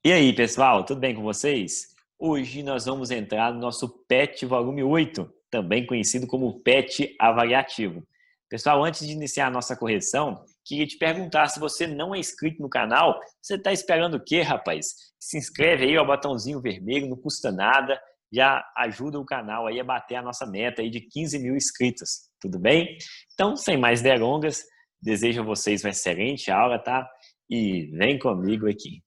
E aí, pessoal, tudo bem com vocês? Hoje nós vamos entrar no nosso PET volume 8, também conhecido como PET avaliativo. Pessoal, antes de iniciar a nossa correção, queria te perguntar, se você não é inscrito no canal, você está esperando o quê, rapaz? Se inscreve aí, ó, botãozinho vermelho, não custa nada, já ajuda o canal aí a bater a nossa meta aí de 15 mil inscritos, tudo bem? Então, sem mais delongas, desejo a vocês uma excelente aula, tá? E vem comigo aqui.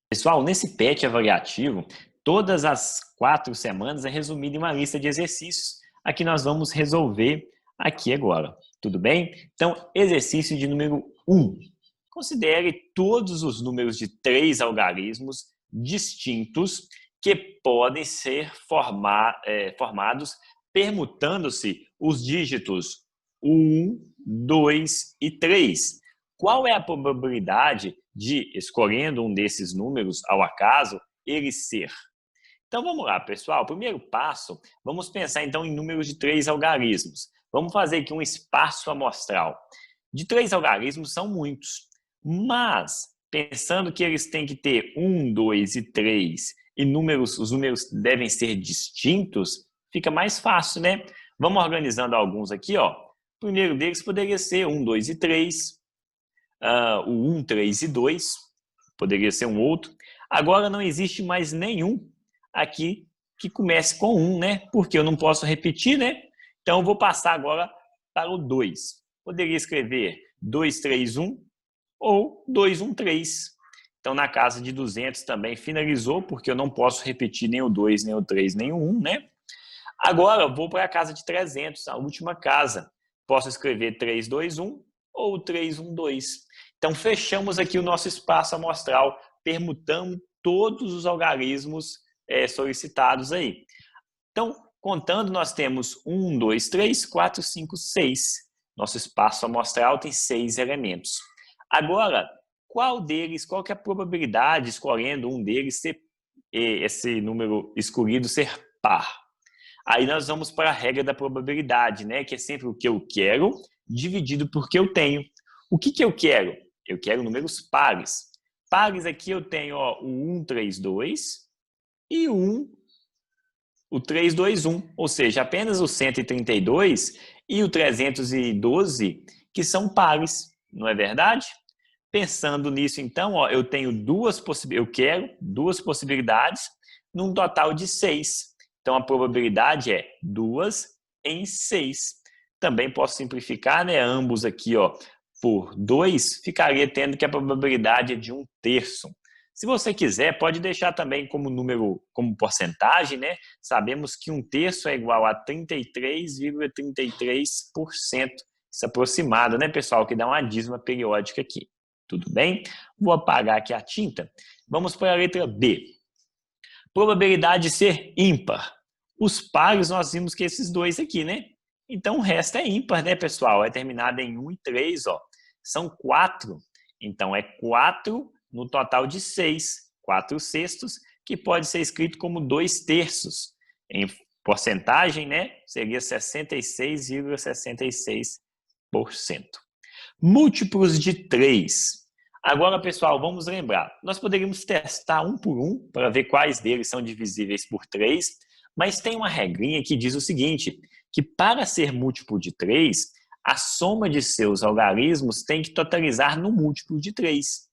Pessoal, nesse PET avaliativo, todas as 4 semanas é resumido em uma lista de exercícios. Aqui nós vamos resolver aqui agora, tudo bem? Então, exercício de número 1. Considere todos os números de 3 algarismos distintos que podem ser formados permutando-se os dígitos 1, 2 e 3. Qual é a probabilidade de, escolhendo um desses números ao acaso, ele ser? Então vamos lá, pessoal. Primeiro passo, vamos pensar então em números de 3 algarismos. Vamos fazer aqui um espaço amostral. De 3 algarismos são muitos, mas pensando que eles têm que ter 1, 2 e 3 e os números devem ser distintos, fica mais fácil, né? Vamos organizando alguns aqui, ó. O primeiro deles poderia ser 1, 2 e 3. O 1, 3 e 2, poderia ser um outro. Agora não existe mais nenhum aqui que comece com 1, né? Porque eu não posso repetir, né? Então eu vou passar agora para o 2. Poderia escrever 2, 3, 1 ou 2, 1, 3. Então na casa de 200 também finalizou, porque eu não posso repetir nem o 2, nem o 3, nem o 1, né? Agora eu vou para a casa de 300, a última casa. Posso escrever 3, 2, 1 ou 3, 1, 2. Então, fechamos aqui o nosso espaço amostral, permutando todos os algarismos solicitados aí. Então, contando, nós temos 1, 2, 3, 4, 5, 6. Nosso espaço amostral tem 6 elementos. Agora, qual que é a probabilidade, escolhendo um deles, ser esse número escolhido ser par? Aí nós vamos para a regra da probabilidade, né? Que é sempre o que eu quero dividido por que eu tenho. O que eu quero? Eu quero números pares. Pares aqui eu tenho ó, o 1, 3, 2 e o 3, 2, 1. Ou seja, apenas o 132 e o 312 que são pares, não é verdade? Pensando nisso, então, ó, eu tenho eu quero duas possibilidades num total de 6. Então, a probabilidade é 2 em 6. Também posso simplificar, né? Ambos aqui, ó, por 2, ficaria tendo que a probabilidade é de 1/3. Se você quiser, pode deixar também como número, como porcentagem, né? Sabemos que 1/3 é igual a 33,33%. Isso aproximado, né, pessoal? Que dá uma dízima periódica aqui. Tudo bem? Vou apagar aqui a tinta. Vamos para a letra B. Probabilidade de ser ímpar. Os pares, nós vimos que esses dois aqui, né? Então, o resto é ímpar, né, pessoal? É terminado em 1 e 3, ó. São 4. Então, é 4 no total de 6. 4/6, que pode ser escrito como 2/3. Em porcentagem, né? Seria 66,66%. Múltiplos de 3. Agora, pessoal, vamos lembrar. Nós poderíamos testar um por um para ver quais deles são divisíveis por 3, mas tem uma regrinha que diz o seguinte, que para ser múltiplo de 3, a soma de seus algarismos tem que totalizar no múltiplo de 3.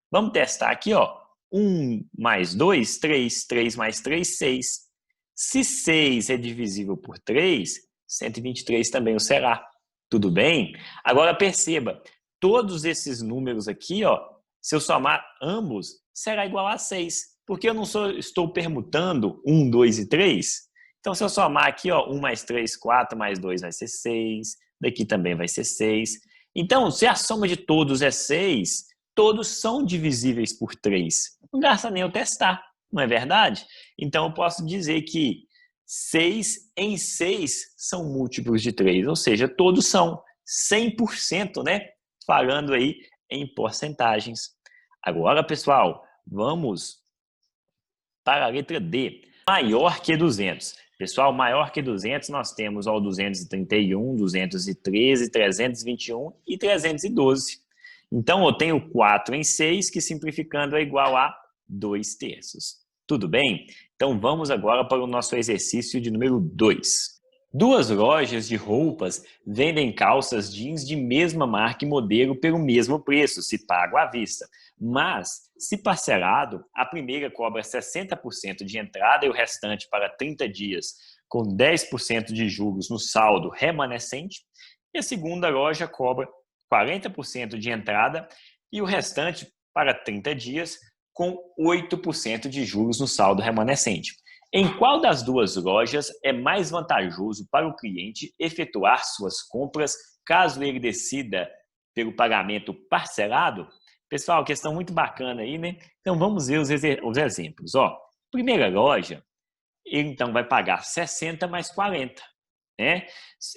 Vamos testar aqui, ó. 1 mais 2, 3. 3 mais 3, 6. Se 6 é divisível por 3, 123 também o será. Tudo bem? Agora perceba, todos esses números aqui, ó, se eu somar ambos, será igual a 6. Porque eu não estou permutando 1, 2 e 3. Então, se eu somar aqui, ó, 1 mais 3, 4, mais 2 vai ser 6. Daqui também vai ser 6. Então, se a soma de todos é 6, todos são divisíveis por 3. Não gasta nem eu testar, não é verdade? Então, eu posso dizer que 6 em 6 são múltiplos de 3, ou seja, todos são 100%, né? Falando aí em porcentagens. Agora, pessoal, vamos para a letra D. Maior que 200. Pessoal, maior que 200 nós temos ó, 231, 213, 321 e 312. Então, eu tenho 4 em 6, que simplificando é igual a 2/3. Tudo bem? Então vamos agora para o nosso exercício de número 2. Duas lojas de roupas vendem calças jeans de mesma marca e modelo pelo mesmo preço, se pago à vista. Mas, se parcelado, a primeira cobra 60% de entrada e o restante para 30 dias, com 10% de juros no saldo remanescente. E a segunda loja cobra 40% de entrada e o restante para 30 dias, com 8% de juros no saldo remanescente. Em qual das duas lojas é mais vantajoso para o cliente efetuar suas compras caso ele decida pelo pagamento parcelado? Pessoal, questão muito bacana aí, né? Então vamos ver os exemplos. Primeira loja, ele então vai pagar 60 mais 40, né?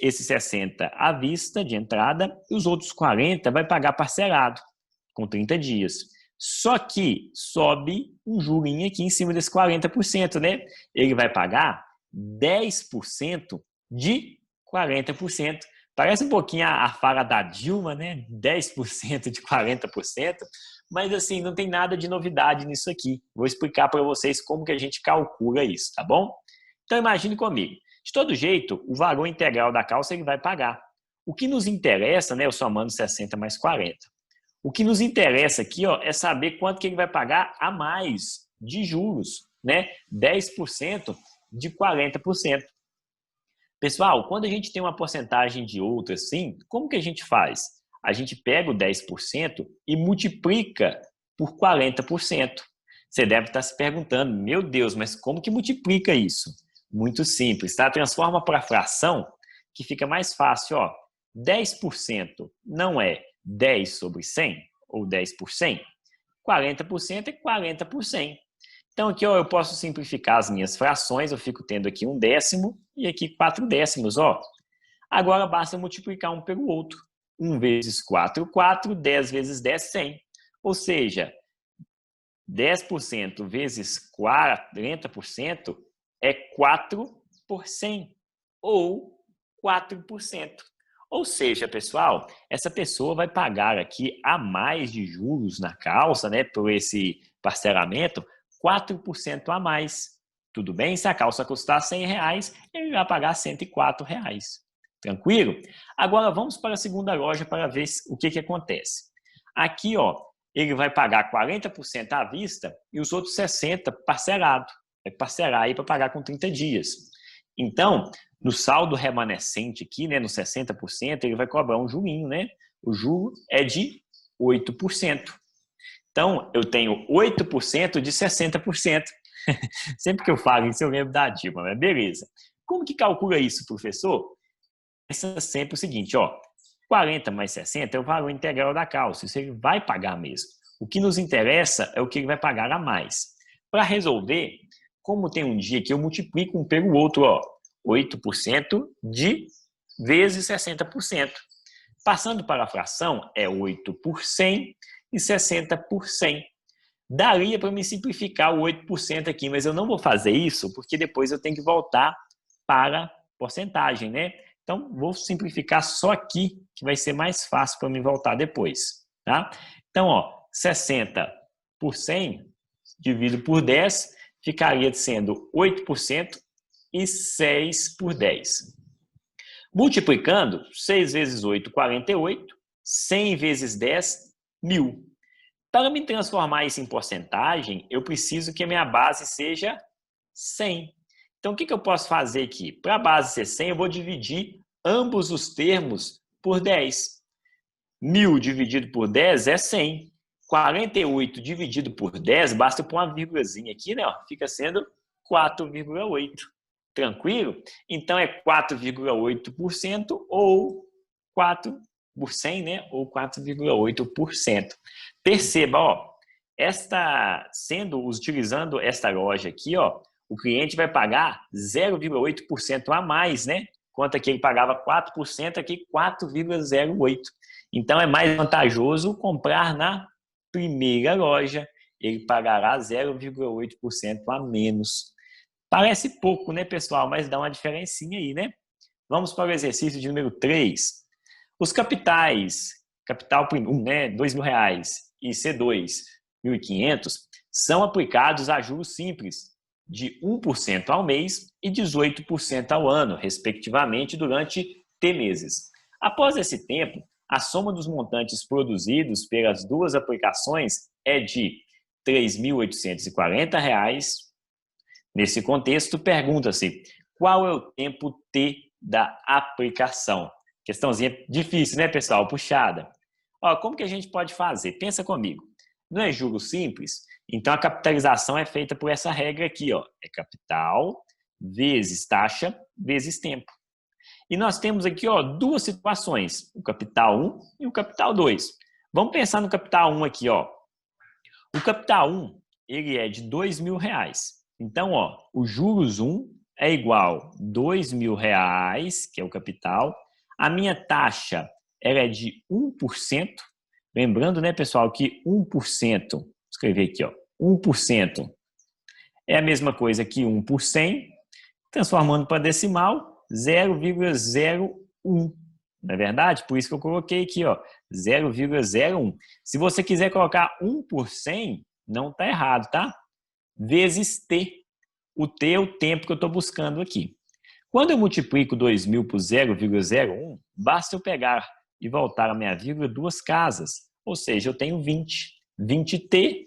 Esse 60 à vista de entrada e os outros 40 vai pagar parcelado, com 30 dias. Só que sobe um jurinho aqui em cima desse 40%, né? Ele vai pagar 10% de 40%. Parece um pouquinho a fala da Dilma, né? 10% de 40%, mas assim, não tem nada de novidade nisso aqui. Vou explicar para vocês como que a gente calcula isso, tá bom? Então imagine comigo. De todo jeito, o valor integral da calça ele vai pagar. O que nos interessa, né? Eu somando 60 mais 40. O que nos interessa aqui, é saber quanto que ele vai pagar a mais de juros, né? 10% de 40%. Pessoal, quando a gente tem uma porcentagem de outra assim, como que a gente faz? A gente pega o 10% e multiplica por 40%. Você deve estar se perguntando, meu Deus, mas como que multiplica isso? Muito simples, tá? Transforma para fração, que fica mais fácil, 10% não é 10 sobre 100, ou 10 por 100, 40% é 40 por 100. Então aqui eu posso simplificar as minhas frações, eu fico tendo aqui 1/10 e aqui 4/10. Agora basta multiplicar um pelo outro. 1 vezes 4, 4, 10 vezes 10, 100. Ou seja, 10% vezes 40% é 4 por 100, ou 4%. Ou seja, pessoal, essa pessoa vai pagar aqui a mais de juros na calça, né, por esse parcelamento, 4% a mais. Tudo bem? Se a calça custar R$100, ele vai pagar R$104. Tranquilo? Agora vamos para a segunda loja para ver o que acontece. Aqui, ele vai pagar 40% à vista e os outros 60% parcelado. Vai parcelar aí para pagar com 30 dias. Então, no saldo remanescente aqui, né, no 60%, ele vai cobrar um jurinho, né? O juro é de 8%. Então, eu tenho 8% de 60%. Sempre que eu falo isso, eu lembro da Dilma, mas beleza. Como que calcula isso, professor? Pensa sempre o seguinte, 40 mais 60 é o valor integral da calça, isso ele vai pagar mesmo. O que nos interessa é o que ele vai pagar a mais. Para resolver, como tem um dia que eu multiplico um pelo outro, 8% de vezes 60%. Passando para a fração, é 8 por 100 e 60 por 100. Daria para me simplificar o 8% aqui, mas eu não vou fazer isso, porque depois eu tenho que voltar para porcentagem, né? Então, vou simplificar só aqui, que vai ser mais fácil para me voltar depois, tá? Então, 60 por 100 dividido por 10, ficaria sendo 8% e 6 por 10. Multiplicando, 6 vezes 8, 48. 100 vezes 10, 1.000. Para me transformar isso em porcentagem, eu preciso que a minha base seja 100. Então, o que eu posso fazer aqui? Para a base ser 100, eu vou dividir ambos os termos por 10. 1.000 dividido por 10 é 100. 48 dividido por 10, basta pôr uma vírgulazinha aqui, né? Fica sendo 4,8. Tranquilo? Então, é 4,8% ou 4 por 100, né? Ou 4,8%. Perceba, utilizando esta loja aqui, o cliente vai pagar 0,8% a mais, né? Enquanto aqui ele pagava 4%, aqui 4,08%. Então, é mais vantajoso comprar na primeira loja. Ele pagará 0,8% a menos. Parece pouco, né, pessoal? Mas dá uma diferencinha aí, né? Vamos para o exercício de número 3. Os capitais, capital 1, né, R$2.000 e C2, 1.500, são aplicados a juros simples de 1% ao mês e 18% ao ano, respectivamente, durante T meses. Após esse tempo, a soma dos montantes produzidos pelas duas aplicações é de R$ 3.840. Nesse contexto, pergunta-se qual é o tempo T da aplicação. Questãozinha difícil, né, pessoal? Puxada. Ó, como que a gente pode fazer? Pensa comigo. Não é juros simples? Então, a capitalização é feita por essa regra aqui, ó. É capital vezes taxa vezes tempo. E nós temos aqui, ó, duas situações, o capital 1 e o capital 2. Vamos pensar no capital 1 aqui, ó. O capital 1, ele é de R$ 2.000. Então, ó, o juros 1 é igual a R$ 2.000, que é o capital. A minha taxa, ela é de 1%. Lembrando, né, pessoal, que 1%, vou escrever aqui, ó, 1% é a mesma coisa que 1 por 100, transformando para decimal, 0,01. Não é verdade? Por isso que eu coloquei aqui, ó, 0,01. Se você quiser colocar 1 por 100, não está errado, tá? Vezes T. O T é o tempo que eu estou buscando aqui. Quando eu multiplico 2.000 por 0,01, basta eu pegar e voltar a minha vírgula duas casas. Ou seja, eu tenho 20. 20T,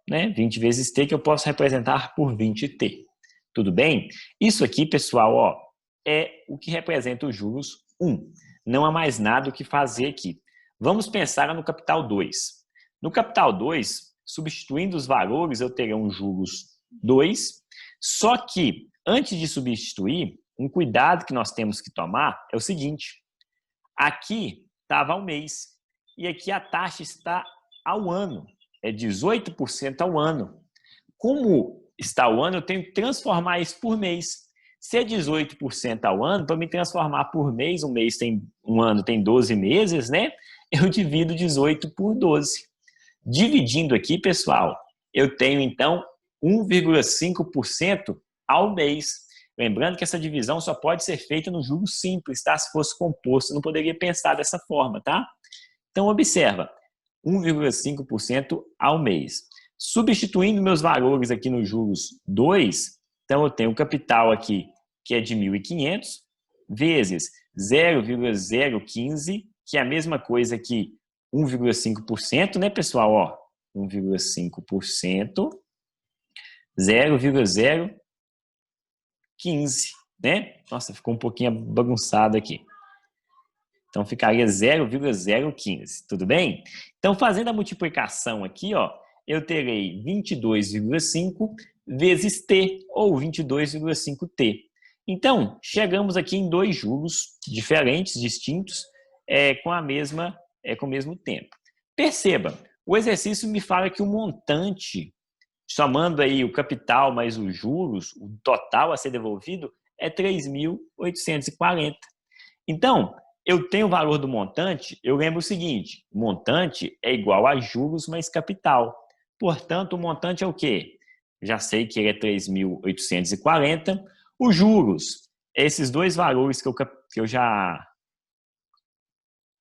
né? 20 vezes T, que eu posso representar por 20T. Tudo bem? Isso aqui, pessoal, ó, é o que representa os juros 1. Não há mais nada o que fazer aqui. Vamos pensar no capital 2. No capital 2, substituindo os valores, eu terei um juros 2. Só que, antes de substituir, um cuidado que nós temos que tomar é o seguinte. Aqui estava ao mês e aqui a taxa está ao ano. É 18% ao ano. Como está ao ano, eu tenho que transformar isso por mês. Se é 18% ao ano, para me transformar por mês, um ano tem 12 meses, né? Eu divido 18 por 12. Dividindo aqui, pessoal, eu tenho então 1,5% ao mês. Lembrando que essa divisão só pode ser feita no juros simples, tá? Se fosse composto, eu não poderia pensar dessa forma, tá? Então, observa, 1,5% ao mês. Substituindo meus valores aqui nos juros 2, então eu tenho o capital aqui, que é de 1.500, vezes 0,015, que é a mesma coisa que 1,5%, né, pessoal? Ó, 1,5%, 0,015, né? Nossa, ficou um pouquinho bagunçado aqui. Então, ficaria 0,015, tudo bem? Então, fazendo a multiplicação aqui, ó, eu terei 22,5 vezes T, ou 22,5T. Então, chegamos aqui em dois juros diferentes, distintos, com o mesmo tempo. Perceba, o exercício me fala que o montante, somando aí o capital mais os juros, o total a ser devolvido, é 3.840. Então, eu tenho o valor do montante, eu lembro o seguinte, montante é igual a juros mais capital. Portanto, o montante é o quê? Já sei que ele é 3.840. Os juros, esses dois valores que eu já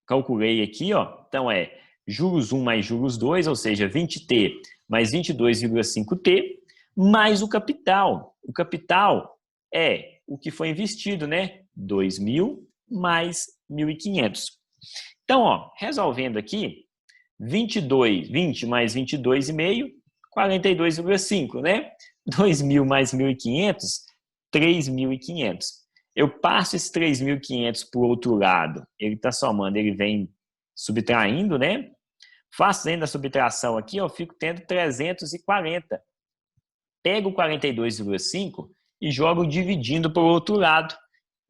calculei aqui, ó, então é juros 1 mais juros 2, ou seja, 20T mais 22,5T, mais o capital. O capital é o que foi investido, né? 2.000 mais 1.500. Então, ó, resolvendo aqui, 20 mais 22,5, 42,5, né? 2.000 mais 1.500, 3.500. Eu passo esse 3.500 para o outro lado, ele está somando, ele vem subtraindo, né? Fazendo a subtração aqui, eu fico tendo 340. Pego o 42,5 e jogo dividindo para o outro lado.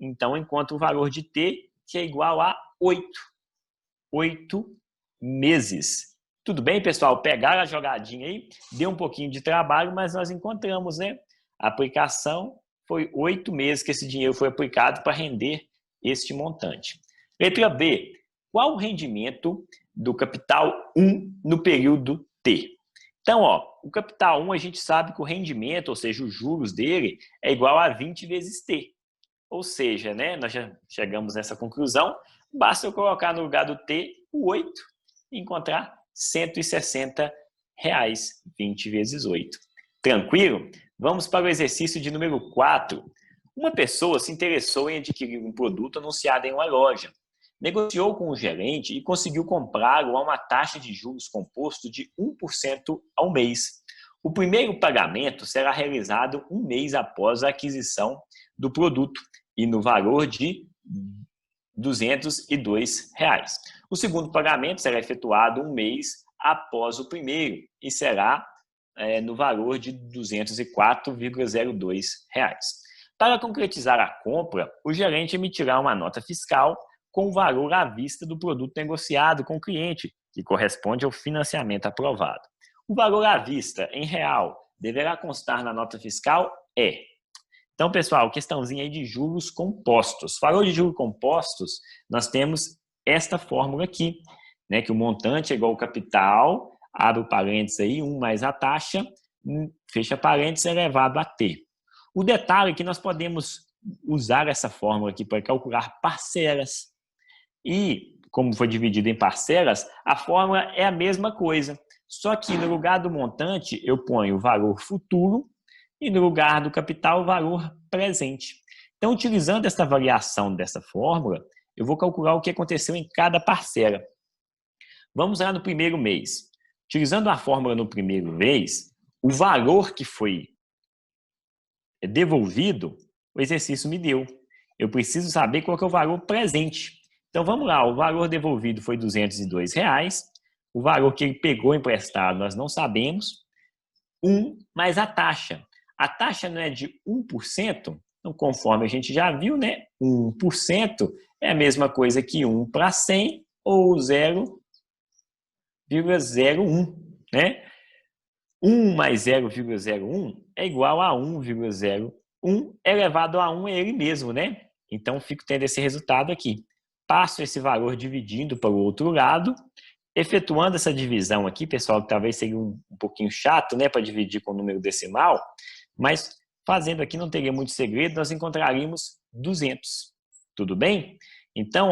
Então, encontro o valor de T, que é igual a 8. 8 meses. Tudo bem, pessoal? Pegaram a jogadinha aí, deu um pouquinho de trabalho, mas nós encontramos, né? A aplicação foi 8 meses que esse dinheiro foi aplicado para render este montante. Letra B. Qual o rendimento do capital 1 no período T? Então, ó, o capital 1 a gente sabe que o rendimento, ou seja, os juros dele, é igual a 20 vezes T. Ou seja, né, nós já chegamos nessa conclusão, basta eu colocar no lugar do T o 8 e encontrar R$ 160. reais, 20 vezes 8. Tranquilo? Vamos para o exercício de número 4. Uma pessoa se interessou em adquirir um produto anunciado em uma loja. Negociou com o gerente e conseguiu comprá-lo a uma taxa de juros composto de 1% ao mês. O primeiro pagamento será realizado um mês após a aquisição do produto e no valor de R$ 202. O segundo pagamento será efetuado um mês após o primeiro e será no valor de R$ 204,02. Para concretizar a compra, o gerente emitirá uma nota fiscal com o valor à vista do produto negociado com o cliente, que corresponde ao financiamento aprovado. O valor à vista, em real, deverá constar na nota fiscal Então, pessoal, questãozinha aí de juros compostos. Falou de juros compostos, nós temos esta fórmula aqui, né, que o montante é igual ao capital, abre o parênteses aí, 1 mais a taxa, fecha parênteses, elevado a T. O detalhe é que nós podemos usar essa fórmula aqui para calcular parcelas. E, como foi dividido em parcelas, a fórmula é a mesma coisa. Só que no lugar do montante, eu ponho o valor futuro e no lugar do capital, o valor presente. Então, utilizando essa variação dessa fórmula, eu vou calcular o que aconteceu em cada parcela. Vamos lá no primeiro mês. Utilizando a fórmula no primeiro mês, o valor que foi devolvido, o exercício me deu. Eu preciso saber qual que é o valor presente. Então, vamos lá. O valor devolvido foi R$ 202. O valor que ele pegou emprestado, nós não sabemos. 1 mais a taxa. A taxa não é de 1%, então, conforme a gente já viu, né? 1% é a mesma coisa que 1 para 100 ou 0,01, né? 1 mais 0,01 é igual a 1,01 elevado a 1 é ele mesmo, né? Então, fico tendo esse resultado aqui. Passo esse valor dividindo para o outro lado, efetuando essa divisão aqui, pessoal, que talvez seja um pouquinho chato, né, para dividir com o número decimal, mas fazendo aqui não teria muito segredo, nós encontraríamos 200. Tudo bem? Então,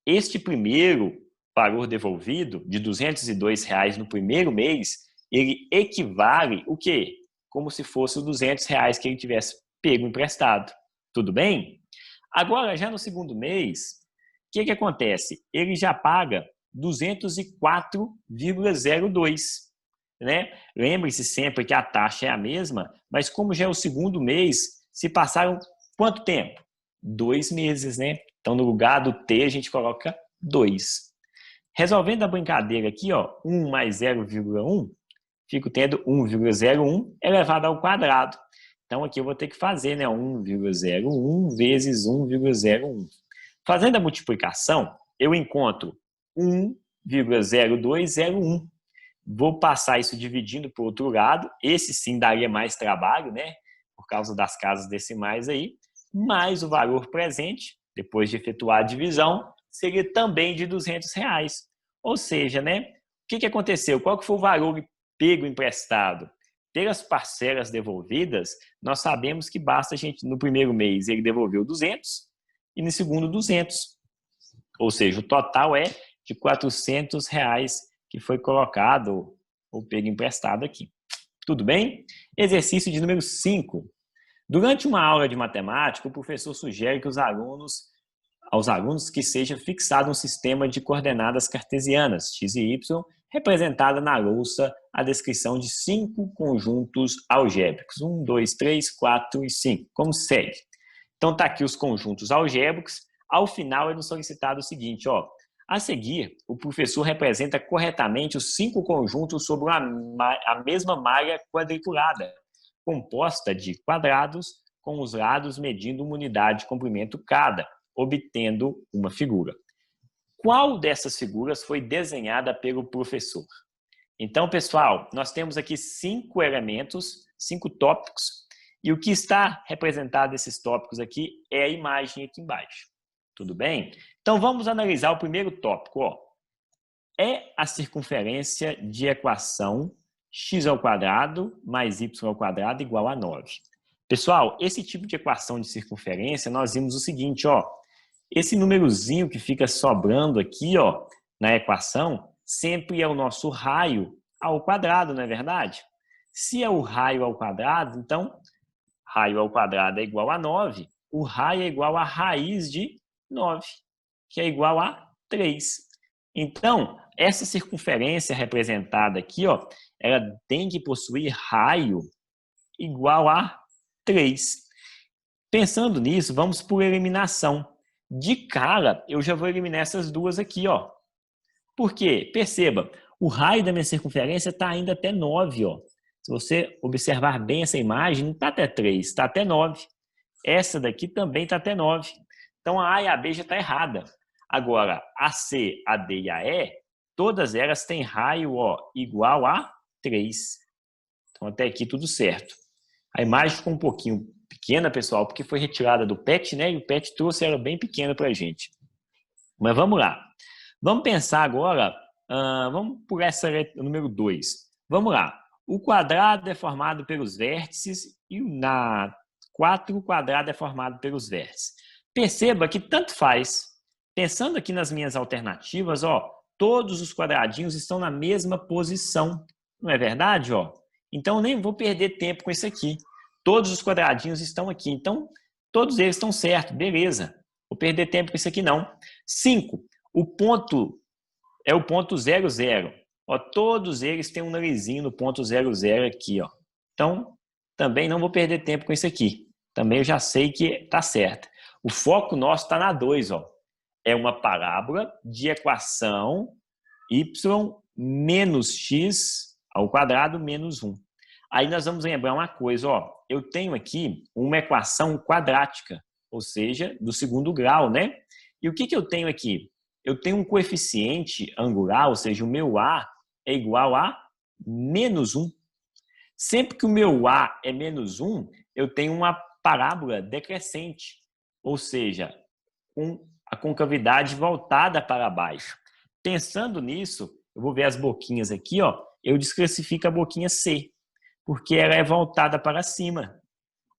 este primeiro valor devolvido de R$ 202 no primeiro mês, ele equivale o quê? Como se fosse os R$ 200 que ele tivesse pego emprestado. Tudo bem? Agora, já no segundo mês, o que acontece? Ele já paga 204,02, né? Lembre-se sempre que a taxa é a mesma, mas como já é o segundo mês, se passaram quanto tempo? 2 meses, né? Então, no lugar do T, a gente coloca 2. Resolvendo a brincadeira aqui, 1 mais 0,1, fico tendo 1,01 elevado ao quadrado. Então, aqui eu vou ter que fazer, né? 1,01 vezes 1,01. Fazendo a multiplicação, eu encontro 1,0201. Vou passar isso dividindo para o outro lado. Esse sim daria mais trabalho, né? Por causa das casas decimais aí. Mas o valor presente, depois de efetuar a divisão, seria também de R$ 200. Ou seja, né? O que aconteceu? Qual que foi o valor pego emprestado? Pelas parcelas devolvidas, nós sabemos que basta a gente, no primeiro mês, ele devolveu 200 e no segundo 200. Ou seja, o total é de R$ 400 que foi colocado ou pego emprestado aqui. Tudo bem? Exercício de número 5. Durante uma aula de matemática, o professor sugere que aos alunos que seja fixado um sistema de coordenadas cartesianas, x e y, representada na louça a descrição de 5 conjuntos algébricos. 1, 2, 3, 4 e 5. Como segue? Então, está aqui os conjuntos algébricos. Ao final, é nos solicitado o seguinte, a seguir, o professor representa corretamente os 5 conjuntos sobre a mesma malha quadriculada, composta de quadrados, com os lados medindo uma unidade de comprimento cada, obtendo uma figura. Qual dessas figuras foi desenhada pelo professor? Então, pessoal, nós temos aqui 5 elementos, 5 tópicos, e o que está representado nesses tópicos aqui é a imagem aqui embaixo. Tudo bem? Então, vamos analisar o primeiro tópico. É a circunferência de equação x² mais y² igual a 9. Pessoal, esse tipo de equação de circunferência, nós vimos o seguinte, esse númerozinho que fica sobrando aqui, na equação, sempre é o nosso raio ao quadrado, não é verdade? Se é o raio ao quadrado, então raio ao quadrado é igual a 9. O raio é igual a raiz de 9, que é igual a 3. Então, essa circunferência representada aqui, ó, ela tem que possuir raio igual a 3. Pensando nisso, vamos por eliminação. De cara, eu já vou eliminar essas duas aqui, ó. Por quê? Perceba, o raio da minha circunferência está indo até 9, ó. Se você observar bem essa imagem, não está até 3, está até 9. Essa daqui também está até 9. Então, a A e a B já está errada. Agora, a C, a D e a E, todas elas têm raio, ó, igual a 3. Então, até aqui tudo certo. A imagem ficou um pouquinho pequena, pessoal, porque foi retirada do PET, né? E o PET trouxe ela bem pequena para a gente. Mas vamos lá. Vamos pensar agora, vamos por essa número 2. Vamos lá. O quadrado é formado pelos vértices e na 4 o quadrado é formado pelos vértices. Perceba que tanto faz. Pensando aqui nas minhas alternativas, ó, todos os quadradinhos estão na mesma posição. Não é verdade? Ó? Então, eu nem vou perder tempo com isso aqui. Todos os quadradinhos estão aqui. Então, todos eles estão certos. Beleza. Vou perder tempo com isso aqui, não. 5. O ponto é o ponto 0, 0. Ó, todos eles têm um narizinho no ponto 0, 0 aqui. Ó. Então, também não vou perder tempo com isso aqui. Também eu já sei que está certo. O foco nosso está na 2. Ó. É uma parábola de equação y menos x ao quadrado menos 1. Aí nós vamos lembrar uma coisa. Ó. Eu tenho aqui uma equação quadrática, ou seja, do segundo grau, né? E o que eu tenho aqui? Eu tenho um coeficiente angular, ou seja, o meu A é igual a menos 1. Sempre que o meu A é menos 1, eu tenho uma parábola decrescente, ou seja, com a concavidade voltada para baixo. Pensando nisso, eu vou ver as boquinhas aqui, ó, eu desclassifico a boquinha C, porque ela é voltada para cima.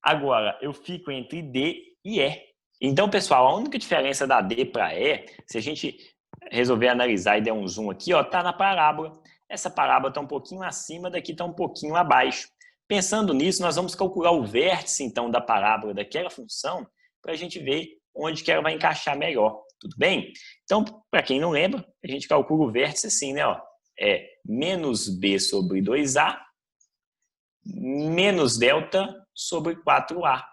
Agora, eu fico entre D e E. Então, pessoal, a única diferença da D para E, se a gente resolver analisar e der um zoom aqui, ó, tá na parábola. Essa parábola está um pouquinho acima, daqui está um pouquinho abaixo. Pensando nisso, nós vamos calcular o vértice, então, da parábola daquela função para a gente ver onde que ela vai encaixar melhor. Tudo bem? Então, para quem não lembra, a gente calcula o vértice assim, né? Ó, é menos B sobre 2A menos delta sobre 4A.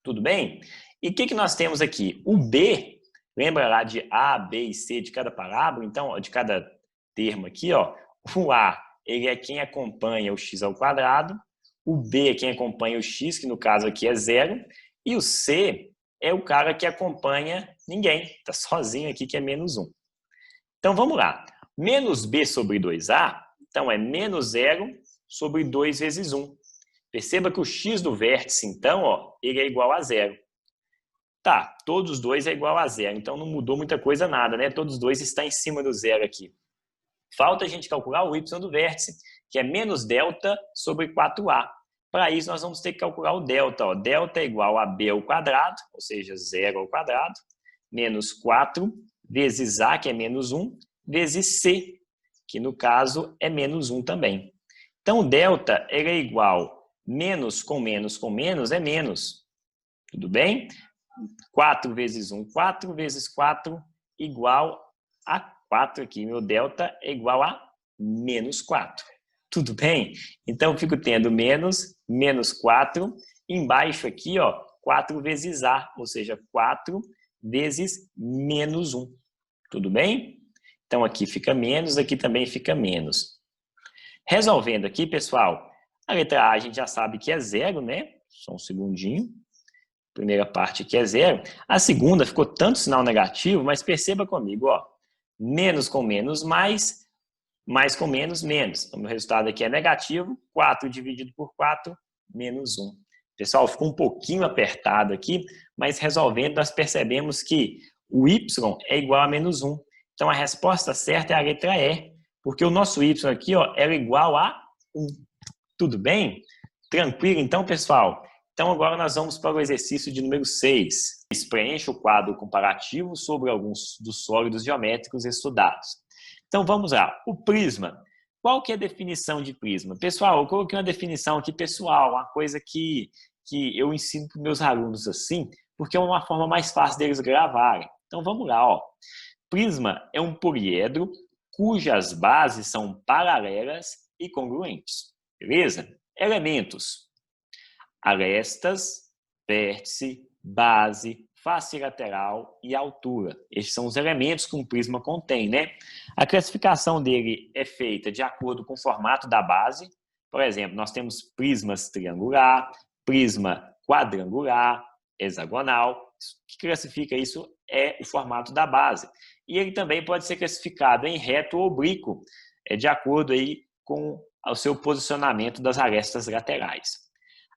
Tudo bem? E o que nós temos aqui? O B, lembra lá de A, B e C de cada parábola? Então, de cada termo aqui, ó, o A ele é quem acompanha o x ao quadrado, o B é quem acompanha o x, que no caso aqui é 0, e o C é o cara que acompanha ninguém, está sozinho aqui, que é menos 1. Então, vamos lá. Menos B sobre 2A, então é menos 0 sobre 2 vezes 1. Perceba que o x do vértice, então, ó, ele é igual a 0. Tá, todos os dois é igual a 0, então não mudou muita coisa nada, né? Todos os dois estão em cima do 0 aqui. Falta a gente calcular o y do vértice, que é menos delta sobre 4a. Para isso, nós vamos ter que calcular o delta. Ó. Delta é igual a b ao quadrado, ou seja, 0 ao quadrado, menos 4 vezes a, que é menos 1, vezes c, que no caso é menos 1 também. Então, o delta ele é igual menos com menos é menos. Tudo bem? 4 vezes 1, 4 vezes 4 igual a 4 aqui. Meu delta é igual a menos 4. Tudo bem? Então, eu fico tendo menos 4. Embaixo aqui, ó, 4 vezes A, ou seja, 4 vezes menos 1. Tudo bem? Então, aqui fica menos, aqui também fica menos. Resolvendo aqui, pessoal, a letra A a gente já sabe que é 0, né? Só um segundinho. Primeira parte aqui é 0. A segunda ficou tanto sinal negativo, mas perceba comigo, ó. Menos com menos, mais com menos, menos. Então, o resultado aqui é negativo. 4 dividido por 4, menos 1. Pessoal, ficou um pouquinho apertado aqui, mas resolvendo, nós percebemos que o y é igual a menos 1. Então, a resposta certa é a letra E, porque o nosso y aqui, ó, era igual a 1. Tudo bem? Tranquilo, então, pessoal? Então, agora nós vamos para o exercício de número 6. Preencha o quadro comparativo sobre alguns dos sólidos geométricos estudados. Então, vamos lá. O prisma. Qual que é a definição de prisma? Pessoal, eu coloquei uma definição aqui pessoal, uma coisa que eu ensino para os meus alunos assim, porque é uma forma mais fácil deles gravarem. Então vamos lá, ó. Prisma é um poliedro cujas bases são paralelas e congruentes. Beleza? Elementos: arestas, vértice, base, face lateral e altura. Estes são os elementos que um prisma contém, né? A classificação dele é feita de acordo com o formato da base. Por exemplo, nós temos prismas triangular, prisma quadrangular, hexagonal. O que classifica isso é o formato da base. E ele também pode ser classificado em reto ou oblíquo, de acordo aí com o seu posicionamento das arestas laterais.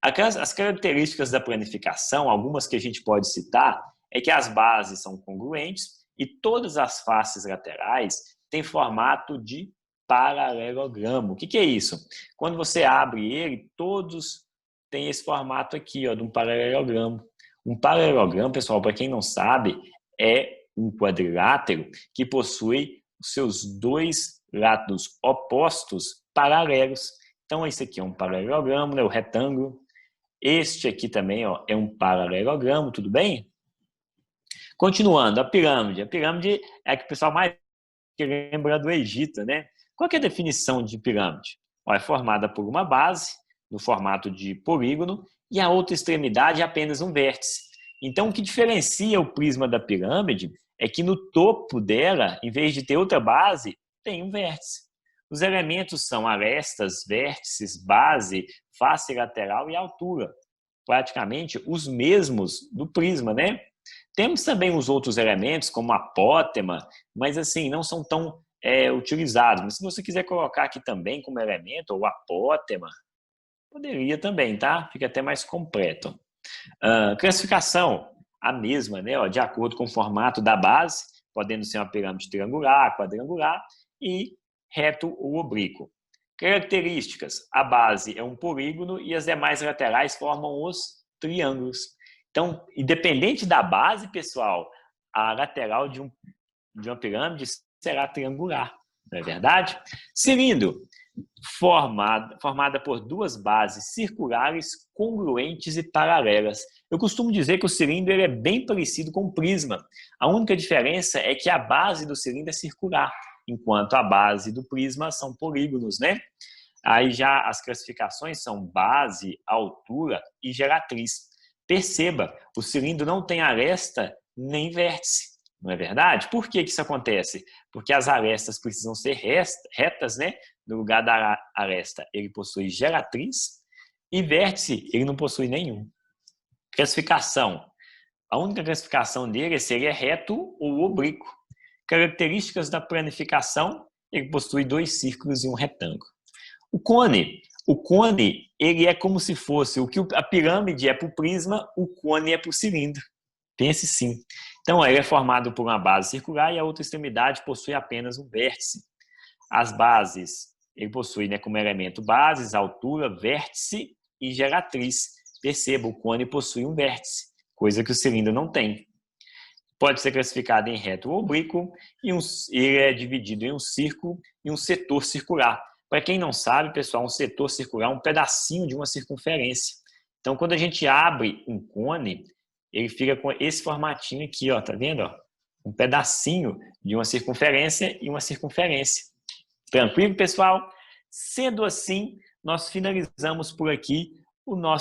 As características da planificação, algumas que a gente pode citar, é que as bases são congruentes e todas as faces laterais têm formato de paralelogramo. O que é isso? Quando você abre ele, todos têm esse formato aqui, ó, de um paralelogramo. Um paralelogramo, pessoal, para quem não sabe, é um quadrilátero que possui os seus dois lados opostos paralelos. Então, esse aqui é um paralelogramo, né, o retângulo. Este aqui também, ó, é um paralelogramo, tudo bem? Continuando, a pirâmide. A pirâmide é a que o pessoal mais lembra do Egito, né? Qual que é a definição de pirâmide? Ó, é formada por uma base, no formato de polígono, e a outra extremidade é apenas um vértice. Então, o que diferencia o prisma da pirâmide é que no topo dela, em vez de ter outra base, tem um vértice. Os elementos são arestas, vértices, base, face lateral e altura. Praticamente os mesmos do prisma, né? Temos também os outros elementos, como a apótema, mas assim, não são tão utilizados. Mas se você quiser colocar aqui também como elemento, ou apótema, poderia também, tá? Fica até mais completo. Classificação, a mesma, né? Ó, de acordo com o formato da base, podendo ser uma pirâmide triangular, quadrangular e reto ou oblíquo. Características: a base é um polígono e as demais laterais formam os triângulos. Então, independente da base, pessoal, a lateral de uma pirâmide será triangular, não é verdade? Cilindro, formada por duas bases circulares, congruentes e paralelas. Eu costumo dizer que o cilindro ele é bem parecido com o prisma. A única diferença é que a base do cilindro é circular, enquanto a base do prisma são polígonos, né? Aí já as classificações são base, altura e geratriz. Perceba, o cilindro não tem aresta nem vértice, não é verdade? Por que isso acontece? Porque as arestas precisam ser retas, né? No lugar da aresta, ele possui geratriz e vértice, ele não possui nenhum. Classificação. A única classificação dele seria reto ou oblíquo. Características da planificação, ele possui dois círculos e um retângulo. O cone, ele é como se fosse o que a pirâmide é para o prisma, o cone é para o cilindro. Pense sim. Então, ele é formado por uma base circular e a outra extremidade possui apenas um vértice. As bases, ele possui, né, como elemento bases, altura, vértice e geratriz. Perceba, o cone possui um vértice, coisa que o cilindro não tem. Pode ser classificado em reto ou oblíquo e ele é dividido em um círculo e um setor circular. Para quem não sabe, pessoal, um setor circular é um pedacinho de uma circunferência. Então, quando a gente abre um cone, ele fica com esse formatinho aqui, ó, tá vendo? Ó? Um pedacinho de uma circunferência e uma circunferência. Tranquilo, pessoal? Sendo assim, nós finalizamos por aqui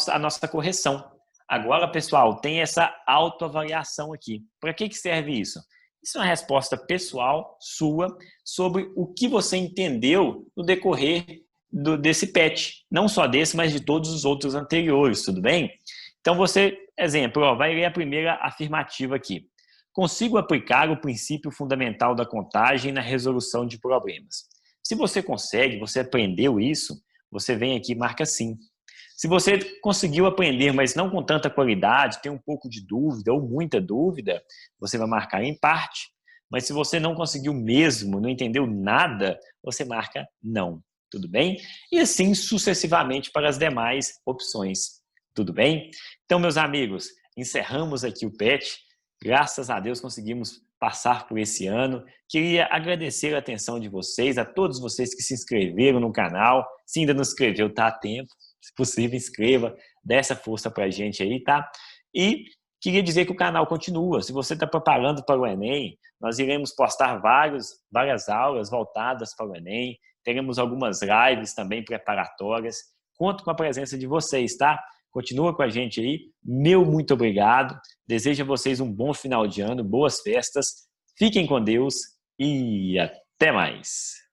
a nossa correção. Agora, pessoal, tem essa autoavaliação aqui. Para que serve isso? Isso é uma resposta pessoal sua sobre o que você entendeu no decorrer desse PET. Não só desse, mas de todos os outros anteriores, tudo bem? Então, você, exemplo, ó, vai ler a primeira afirmativa aqui. Consigo aplicar o princípio fundamental da contagem na resolução de problemas. Se você consegue, você aprendeu isso, você vem aqui e marca sim. Se você conseguiu aprender, mas não com tanta qualidade, tem um pouco de dúvida ou muita dúvida, você vai marcar em parte. Mas se você não conseguiu mesmo, não entendeu nada, você marca não. Tudo bem? E assim sucessivamente para as demais opções. Tudo bem? Então, meus amigos, encerramos aqui o PET. Graças a Deus conseguimos passar por esse ano. Queria agradecer a atenção de vocês, a todos vocês que se inscreveram no canal. Se ainda não se inscreveu, está a tempo. Se possível, inscreva, dê essa força para a gente aí, tá? E queria dizer que o canal continua. Se você está preparando para o Enem, nós iremos postar várias aulas voltadas para o Enem. Teremos algumas lives também preparatórias. Conto com a presença de vocês, tá? Continua com a gente aí. Meu muito obrigado. Desejo a vocês um bom final de ano, boas festas. Fiquem com Deus e até mais.